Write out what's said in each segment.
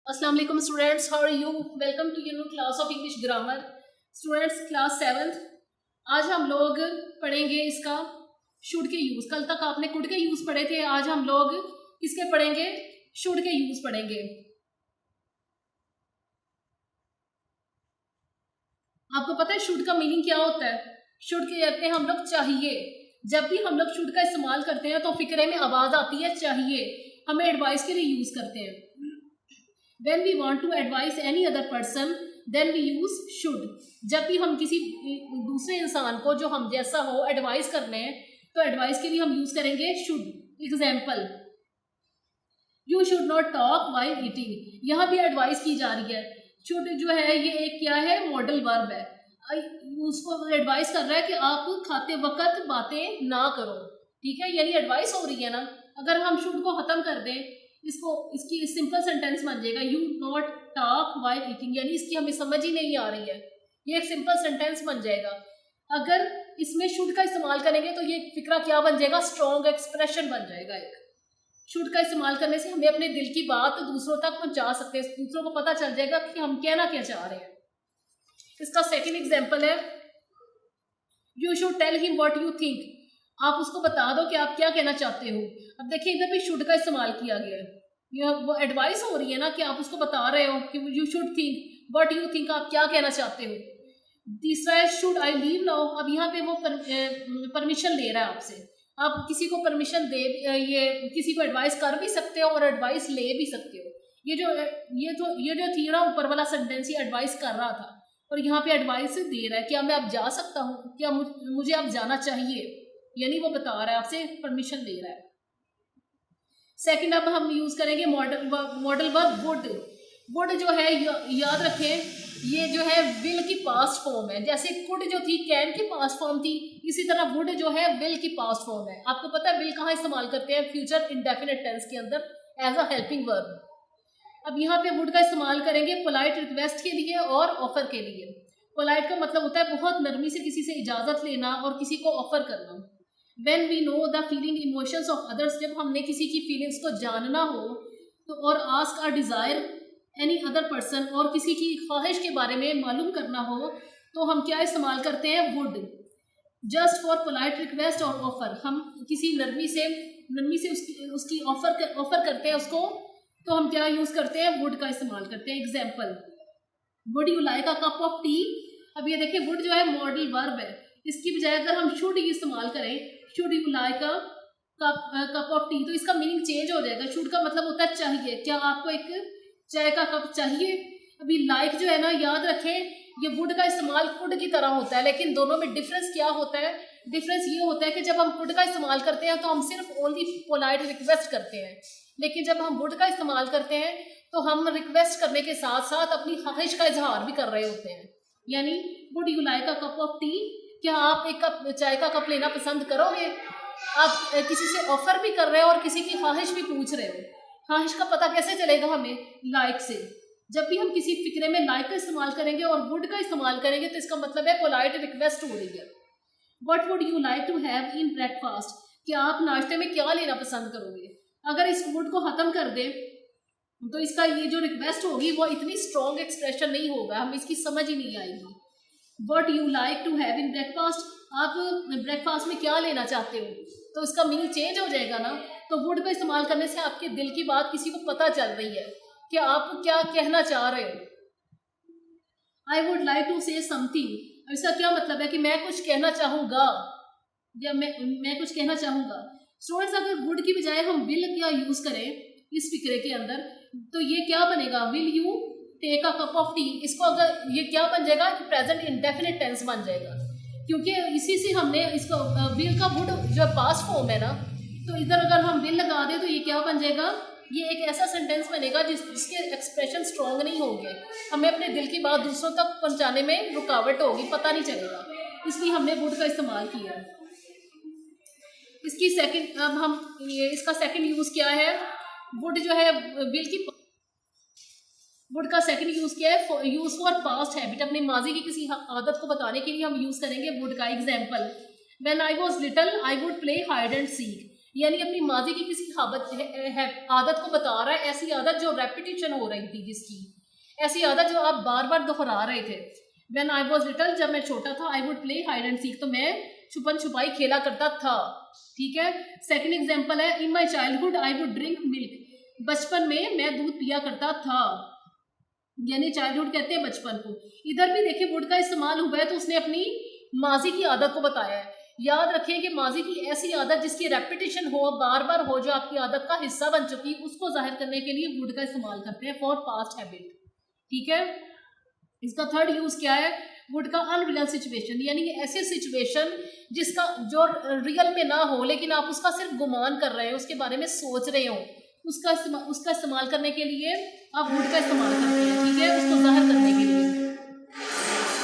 अस्सलाम वालेकुम students, how are you? Welcome to your new class of English grammar. Students, class 7th। आज हम लोग पढ़ेंगे इसका शुड के यूज। कल तक आपने कुड के यूज पढ़े थे, आज हम लोग किसके पढ़ेंगे? शुड के यूज पढ़ेंगे। आपको पता है शुड का मीनिंग क्या होता है? शुड के कहते हैं हम लोग चाहिए। जब भी हम लोग शुड का इस्तेमाल करते हैं तो फिक्रे में आवाज आती है चाहिए। हमें एडवाइस के लिए यूज करते हैं। When we want to advise any other person, then we use should। जब भी हम किसी दूसरे इंसान को जो हम जैसा हो एडवाइस करने हैं तो एडवाइस के लिए हम यूज करेंगे should। Example, you should not talk while eating। यहाँ भी एडवाइस की जा रही है। शुड जो है ये एक क्या है? मॉडल वर्ब है। उसको एडवाइस कर रहा है कि आप खाते वक्त बातें ना करो। ठीक है, यानी एडवाइस हो रही है ना। अगर हम शुड को खत्म कर दें, इसकी सिंपल सेंटेंस बन जाएगा you not talk while eating, यानी इसकी हमें समझ ही नहीं आ रही है। ये एक सिंपल सेंटेंस बन जाएगा। अगर इसमें शुड का इस्तेमाल करेंगे तो ये फिक्रा क्या बन जाएगा? स्ट्रॉन्ग एक्सप्रेशन बन जाएगा। एक शुड का इस्तेमाल करने से हमें अपने दिल की बात दूसरों तक पहुंचा सकते हैं। दूसरों को पता चल जाएगा कि हम कहना क्या चाह रहे हैं। इसका सेकेंड एग्जाम्पल है, you should tell him what you think. आप उसको बता दो कि आप क्या कहना चाहते हो। अब देखिए, इधर भी शुड का इस्तेमाल किया गया है। वो एडवाइस हो रही है ना कि आप उसको बता रहे हो कि you should think what you think, आप क्या कहना चाहते हो। तीसरा है शुड आई लीव नाउ। अब यहाँ पे वो परमिशन ले रहा है आपसे। आप किसी को परमिशन दे, ये किसी को एडवाइस कर भी सकते हो और एडवाइस ले भी सकते हो। ये जो थी ना ऊपर वाला सेंटेंस, ये एडवाइस कर रहा था और यहाँ पे एडवाइस दे रहा है कि मैं अब जा सकता हूँ, क्या मुझे अब जाना चाहिए, यानी वो बता रहा है, आपसे परमिशन ले रहा है। सेकंड अब हम यूज करेंगे मॉडल वर्ब वुड। वुड जो है याद रखें, ये जो है विल की पास्ट फॉर्म है। जैसे कुड जो थी कैन की पास्ट फॉर्म थी, इसी तरह वुड जो है विल की पास्ट फॉर्म है। आपको पता है विल कहाँ इस्तेमाल करते हैं? फ्यूचर इंडेफिनिट टेंस के अंदर एज अ हेल्पिंग वर्ब। अब यहाँ पे वुड का इस्तेमाल करेंगे पोलाइट रिक्वेस्ट के लिए और ऑफर के लिए। पोलाइट का मतलब होता है बहुत नरमी से किसी से इजाजत लेना और किसी को ऑफर करना। When we know the feeling emotions of others, जब हमने किसी की फीलिंग्स को जानना हो तो, और ask or desire any other person, और किसी की ख्वाहिश के बारे में मालूम करना हो तो हम क्या इस्तेमाल करते हैं? would। just for polite request और offer, हम किसी नरमी से उसकी ऑफर करते हैं उसको, तो हम क्या यूज करते हैं? would का इस्तेमाल करते हैं। Example, would you like a cup of tea। अब ये देखिए would जो है मॉडल वर्ब है। इसकी बजाय अगर हम शुड इस्तेमाल करें, should you like a cup of T, तो इसका मीनिंग चेंज हो जाएगा। शुड का मतलब होता है चाहिए, क्या आपको एक चाय का कप चाहिए। अभी लाइक जो है ना, याद रखें ये वुड का इस्तेमाल कुड की तरह होता है, लेकिन दोनों में डिफरेंस क्या होता है? डिफरेंस ये होता है कि जब हम कुड का इस्तेमाल करते हैं तो हम सिर्फ ओनली पोलाइट रिक्वेस्ट करते हैं, लेकिन जब हम वुड का इस्तेमाल करते हैं तो हम रिक्वेस्ट करने के साथ साथ अपनी ख्वाहिश का इजहार भी कर रहे होते हैं। यानी would you like a cup of T, क्या आप एक कप चाय का कप लेना पसंद करोगे? आप किसी से ऑफर भी कर रहे हो और किसी की ख्वाहिश भी पूछ रहे हो। ख्वाहिश का पता कैसे चलेगा हमें? लाइक से। जब भी हम किसी फिक्रे में लाइक का इस्तेमाल करेंगे और वुड का इस्तेमाल करेंगे तो इसका मतलब है पोलाइट रिक्वेस्ट हो रही है। What would you like to have in breakfast, क्या आप नाश्ते में क्या लेना पसंद करोगे? अगर इस वुड को खत्म कर दें तो इसका ये जो रिक्वेस्ट होगी वो इतनी स्ट्रॉन्ग एक्सप्रेशन नहीं होगा, हमें इसकी समझ ही नहीं आएगी। What you like to have in breakfast, आप ब्रेकफास्ट में क्या लेना चाहते हो, तो इसका मीनिंग चेंज हो जाएगा ना। तो वुड का इस्तेमाल करने से आपके दिल की बात किसी को पता चल रही है कि आप क्या कहना चाह रहे हो। I would like to say something, इसका क्या मतलब है? कि मैं कुछ कहना चाहूँगा या मैं कुछ कहना चाहूँगा। स्टूडेंट्स, अगर वुड की बजाय हम विल क्या यूज करें इस फिक्रे के अंदर, तो ये क्या बनेगा? Will you take a cup of tea. इसको अगर ये क्या बन जाएगा? प्रेजेंट इंडेफिनिट टेंस बन जाएगा, क्योंकि इसी से हमने इसको विल का वुड जो पास्ट फॉर्म है ना, तो इधर अगर हम विल लगा दें तो ये क्या बन जाएगा? ये एक ऐसा सेंटेंस बनेगा जिसके एक्सप्रेशन स्ट्रॉन्ग नहीं होंगे, हमें अपने दिल की बात दूसरों तक पहुंचाने में रुकावट होगी, पता नहीं चलेगा। इसलिए हमने वुड का इस्तेमाल किया। इसकी सेकंड, अब हम इसका सेकंड यूज क्या है? वुड जो है विल की, वुड का सेकंड यूज क्या है? यूज फॉर पास्ट हैबिट, अपनी माजी की किसी आदत को बताने के लिए हम यूज करेंगे वुड का। Example, when I was little I would play hide and seek. यानी अपनी माजी की किसी आदत को बता रहा है, ऐसी आदत जो रेपिटेशन हो रही थी, जिसकी ऐसी आदत जो आप बार बार दोहरा रहे थे। व्हेन आई वॉज लिटिल, जब मैं छोटा था, I would play hide and seek, तो मैं छुपन छुपाई खेला करता था। ठीक है। सेकंड एग्जांपल है, in my childhood I would drink milk, बचपन में मैं दूध पिया करता था, यानी चाइल्डहुड कहते हैं बचपन को। इधर भी देखिए वुड का इस्तेमाल हुआ है, तो उसने अपनी माजी की आदत को बताया है। याद रखें कि माजी की ऐसी आदत जिसकी रेपिटेशन हो, बार बार हो, जो आपकी आदत का हिस्सा बन चुकी, उसको जाहिर करने के लिए वुड का इस्तेमाल करते हैं फॉर पास्ट हैबिट। ठीक है। इसका थर्ड यूज क्या है, वुड का अनरियल सिचुएशन, यानी कि ऐसे सिचुएशन जिसका जो रियल में ना हो, लेकिन आप उसका सिर्फ गुमान कर रहे हो, उसके बारे में सोच रहे हो, उसका इस्तेमाल करने के लिए आप वुड का इस्तेमाल करते हैं। ठीक है, उसको जाहिर करने के लिए।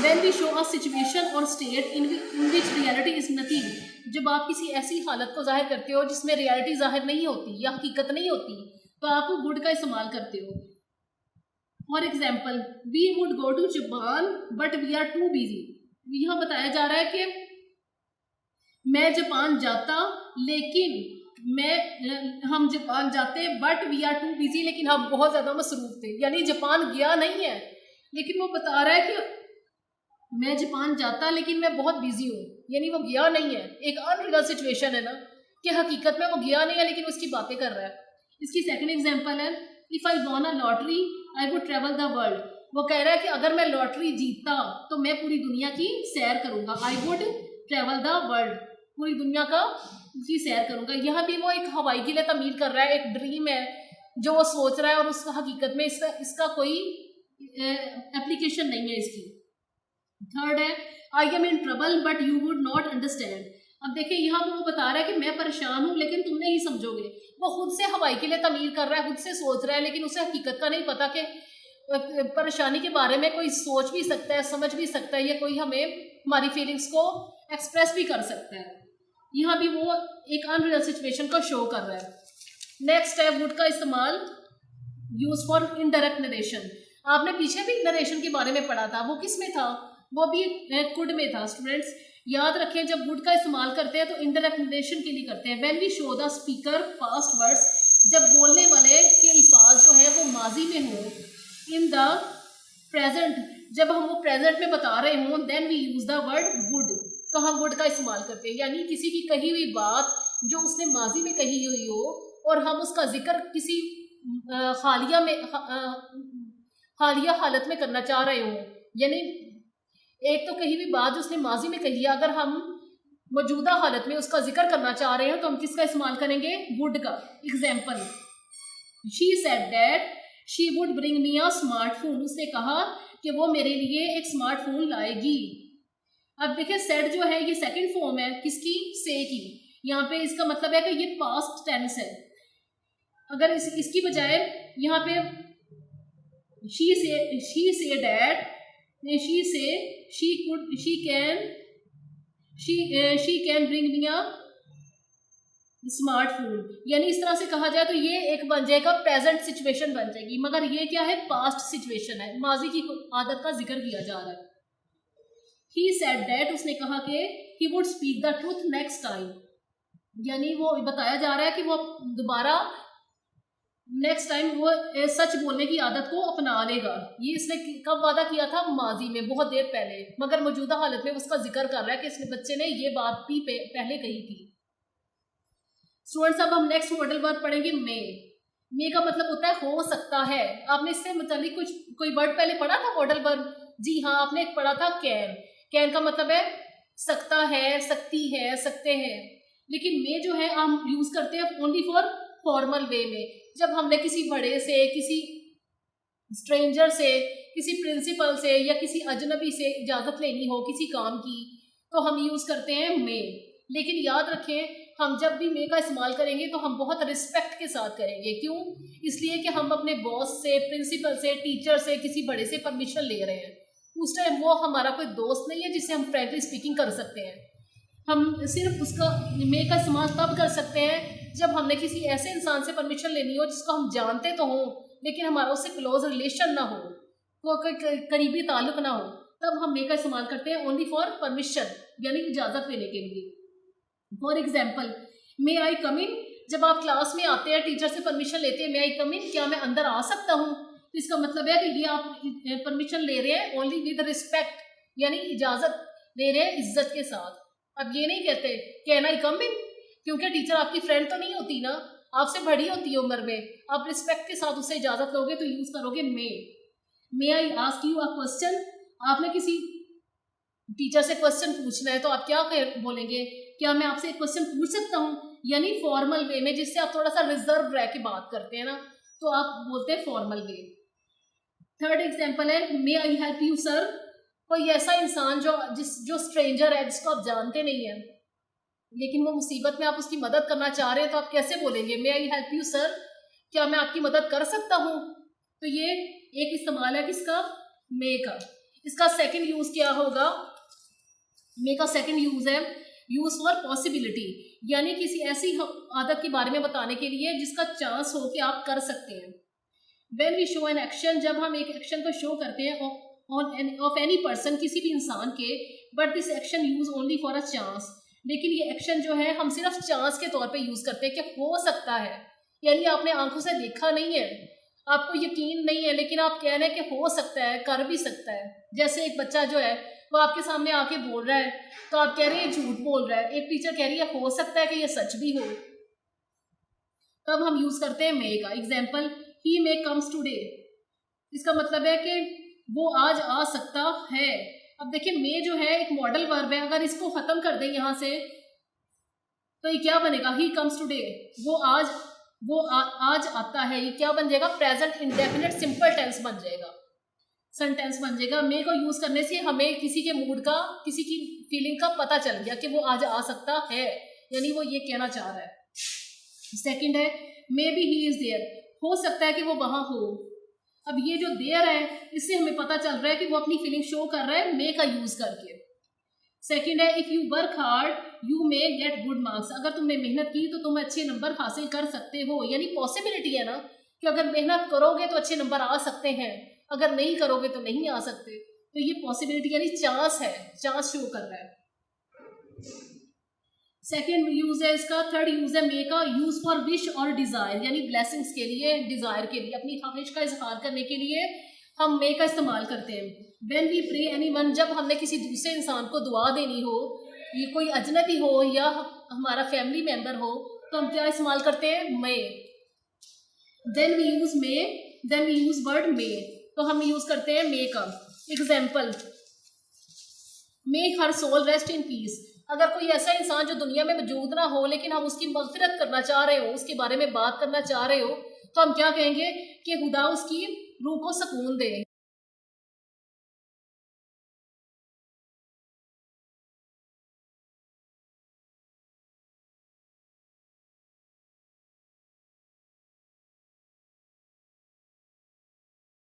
When we show a situation or state in which reality is nothing, जब आप किसी ऐसी हालत को जाहिर करते हो जिसमें रियलिटी जाहिर नहीं होती या हकीकत नहीं होती, तो आप वुड का इस्तेमाल करते हो। For example, we would go to Japan but we are too busy. यहाँ बताया जा रहा है कि मैं जापान जाता, लेकिन हम जापान जाते but we are too busy, लेकिन हम बहुत ज़्यादा मसरूफ थे। यानी जापान गया नहीं है, लेकिन वो बता रहा है कि मैं जापान जाता लेकिन मैं बहुत बिजी हूँ, यानी वो गया नहीं है। एक अनरियल सिचुएशन है ना, कि हकीकत में वो गया नहीं है, लेकिन उसकी बातें कर रहा है। इसकी सेकंड एग्जांपल है, if I von a lottery I would travel the world. वो कह रहा है कि अगर मैं लॉटरी जीतता तो मैं पूरी दुनिया की सैर करूंगा। I would travel the world, पूरी दुनिया की सैर करूंगा। यहाँ भी वो एक हवाई के लिए तमीर कर रहा है, एक ड्रीम है जो वो सोच रहा है, और उसका हकीकत में इसका कोई एप्लीकेशन नहीं है इसकी। थर्ड है, I am in trouble but you would not understand. अब देखिए यहाँ पे वो बता रहा है कि मैं परेशान हूँ लेकिन तुम नहीं समझोगे। वो खुद से हवाई के लिए तमीर कर रहा है, खुद से सोच रहा है, लेकिन उसे हकीकत का नहीं पता कि परेशानी के बारे में कोई सोच भी सकता है, समझ भी सकता है, या कोई हमें हमारी फीलिंग्स को एक्सप्रेस भी कर सकता है। यहाँ भी वो एक अनरियल सिचुएशन को शो कर रहा है। नेक्स्ट है, वुड का इस्तेमाल यूज फॉर इनडायरेक्ट नरेशन। आपने पीछे भी नरेशन के बारे में पढ़ा था, वो किस में था, वो भी कुड में था। स्टूडेंट्स याद रखें, जब वुड का इस्तेमाल करते हैं तो इनडायरेक्ट नरेशन के लिए करते हैं। When we show the speaker past words, जब बोलने वाले के अल्फाज जो है वो माजी में हो, इन द प्रेजेंट, जब हम वो प्रेजेंट में बता रहे हों, then we use the word would, तो हम वुड का इस्तेमाल करते हैं। यानी किसी की कही हुई बात जो उसने माजी में कही हुई हो और हम उसका जिक्र किसी हालिया हालत में करना चाह रहे हो, यानी एक तो कही हुई बात जो उसने माजी में कही है, अगर हम मौजूदा हालत में उसका जिक्र करना चाह रहे हो तो हम किसका इस्तेमाल करेंगे, वुड का। Example, she said that she would bring me a smartphone. उसने कहा कि वो मेरे लिए एक स्मार्टफोन लाएगी। अब देखिए सेड जो है ये सेकंड फॉर्म है किसकी, से की। यहाँ पे इसका मतलब है कि ये पास्ट टेंस है। अगर इसकी बजाय यहाँ पे she say that, she can bring me a smartphone, यानी इस तरह से कहा जाए तो ये एक बन जाएगा प्रेजेंट सिचुएशन बन जाएगी, मगर ये क्या है, पास्ट सिचुएशन है, माजी की आदत का जिक्र किया जा रहा है। He said that, उसने कहा कि he would speak the truth next time, यानी वो बताया जा रहा है कि वो दोबारा नेक्स्ट टाइम वो सच बोलने की आदत को अपना लेगा। ये इसने कब वादा किया था, माजी में, बहुत देर पहले, मगर मौजूदा हालत में उसका जिक्र कर रहा है कि इसने बच्चे ने ये बात भी पहले कही थी। स्टूडेंट्स अब हम नेक्स्ट मॉडल वर्ब पढ़ेंगे मे का मतलब होता है हो सकता है। आपने इससे मतलब कोई वर्ड पहले पढ़ा था मॉडल वर्ब? जी हाँ, आपने एक पढ़ा था कैन का मतलब है सकता है, सकती है, सकते हैं। लेकिन मे जो है हम यूज करते हैं ओनली फॉर फॉर्मल वे में, जब हमने किसी बड़े से, किसी स्ट्रेंजर से, किसी प्रिंसिपल से या किसी अजनबी से इजाज़त लेनी हो किसी काम की, तो हम यूज़ करते हैं मे। लेकिन याद रखें, हम जब भी मे का इस्तेमाल करेंगे तो हम बहुत रिस्पेक्ट के साथ करेंगे। क्यों? इसलिए कि हम अपने बॉस से, प्रिंसिपल से, टीचर से, किसी बड़े से परमिशन ले रहे हैं। उस टाइम वो हमारा कोई दोस्त नहीं है जिससे हम फ्रैंकली स्पीकिंग कर सकते हैं। हम सिर्फ उसका मे का इस्तेमाल तब कर सकते हैं जब हमने किसी ऐसे इंसान से परमिशन लेनी हो जिसको हम जानते तो हों लेकिन हमारा उससे क्लोज रिलेशन ना हो, कोई करीबी ताल्लुक ना हो, तब हम मे का इस्तेमाल करते हैं ओनली फॉर परमिशन, यानी इजाज़त लेने के लिए। फॉर एग्जाम्पल, मे आई कम इन, जब आप क्लास में आते हैं टीचर से परमिशन लेते हैं, मे आई कम इन, क्या मैं अंदर आ सकता हूँ, तो इसका मतलब है कि ये आप परमिशन ले रहे हैं ओनली विद रिस्पेक्ट, यानी इजाजत ले रहे हैं इज्जत के साथ। अब ये नहीं कहते कैन आई कम इन, क्योंकि टीचर आपकी फ्रेंड तो नहीं होती ना, आपसे बड़ी होती है उम्र में, आप रिस्पेक्ट के साथ उससे इजाजत लोगे तो यूज करोगे may I ask you a question, आपने किसी टीचर से क्वेश्चन पूछना है तो आप क्या बोलेंगे, क्या मैं आपसे एक क्वेश्चन पूछ सकता हूँ, यानी फॉर्मल वे में, जिससे आप थोड़ा सा रिजर्व रह के बात करते हैं ना, तो आप बोलते हैं फॉर्मल वे। थर्ड एग्जांपल है मे आई हेल्प यू सर, कोई ऐसा इंसान जो स्ट्रेंजर है, जिसको आप जानते नहीं है लेकिन वो मुसीबत में, आप उसकी मदद करना चाह रहे हैं, तो आप कैसे बोलेंगे, मे आई हेल्प यू सर, क्या मैं आपकी मदद कर सकता हूँ। तो ये एक इस्तेमाल है किसका, मे का। इसका सेकंड यूज क्या होगा, मे का सेकंड यूज है यूज फॉर पॉसिबिलिटी, यानी किसी ऐसी आदत के बारे में बताने के लिए जिसका चांस हो कि आप कर सकते हैं। When we show an action, जब हम एक एक्शन को शो करते हैं ऑफ एनी पर्सन, किसी भी इंसान के, but this action use only for a chance, लेकिन ये एक्शन जो है हम सिर्फ चांस के तौर पे यूज करते हैं कि हो सकता है, यानी आपने आंखों से देखा नहीं है, आपको यकीन नहीं है, लेकिन आप कह रहे हैं कि हो सकता है, कर भी सकता है। जैसे एक बच्चा जो है वो आपके सामने आके बोल रहा है तो आप कह रहे हैं झूठ बोल रहा है, एक टीचर कह रही है हो सकता है कि ये सच भी हो, तब हम यूज करते हैं मे का। एग्जाम्पल ही मे कम्स टुडे, इसका मतलब है कि वो आज आ सकता है। अब देखिए मे जो है एक मॉडल वर्ब है, अगर इसको खत्म कर दें यहाँ से तो ये क्या बनेगा, ही कम्स टुडे, वो आज आता है, ये क्या बन जाएगा, प्रेजेंट इंडेफिनिट सिंपल टेंस बन जाएगा, सेंटेंस बन जाएगा। मे को यूज करने से हमें किसी के मूड का, किसी की फीलिंग का पता चल गया कि वो आज आ सकता है, यानी वो ये कहना चाह रहा है। सेकंड है maybe he is there, हो सकता है कि वो वहां हो। अब ये जो देयर है इससे हमें पता चल रहा है कि वो अपनी फीलिंग शो कर रहा है मे का यूज करके। सेकंड है if you work hard you may get good marks, अगर तुमने मेहनत की तो तुम अच्छे नंबर हासिल कर सकते हो, यानी पॉसिबिलिटी है ना कि अगर मेहनत करोगे तो अच्छे नंबर आ सकते हैं, अगर नहीं करोगे तो नहीं आ सकते, तो ये पॉसिबिलिटी यानी चांस है, चांस शो कर रहा है। सेकेंड यूज है इसका, थर्ड यूज है मे का यूज फॉर विश और डिजायर, यानी ब्लेसिंग्स के लिए, डिजायर के लिए, अपनी ख्वाहिश का इजहार करने के लिए हम मे का इस्तेमाल करते हैं। व्हेन वी प्रे एनीवन, जब हमने किसी दूसरे इंसान को दुआ देनी हो, ये कोई अजनबी हो या हमारा फैमिली मेंबर हो, तो हम क्या इस्तेमाल करते हैं, may. Then we use may, then we use word may, तो हम यूज करते हैं मे का। Example may her soul rest in peace, अगर कोई ऐसा इंसान जो दुनिया में मौजूद ना हो लेकिन हम उसकी मगफिरत करना चाह रहे हो, उसके बारे में बात करना चाह रहे हो, तो हम क्या कहेंगे कि खुदा उसकी रूह को सुकून दे।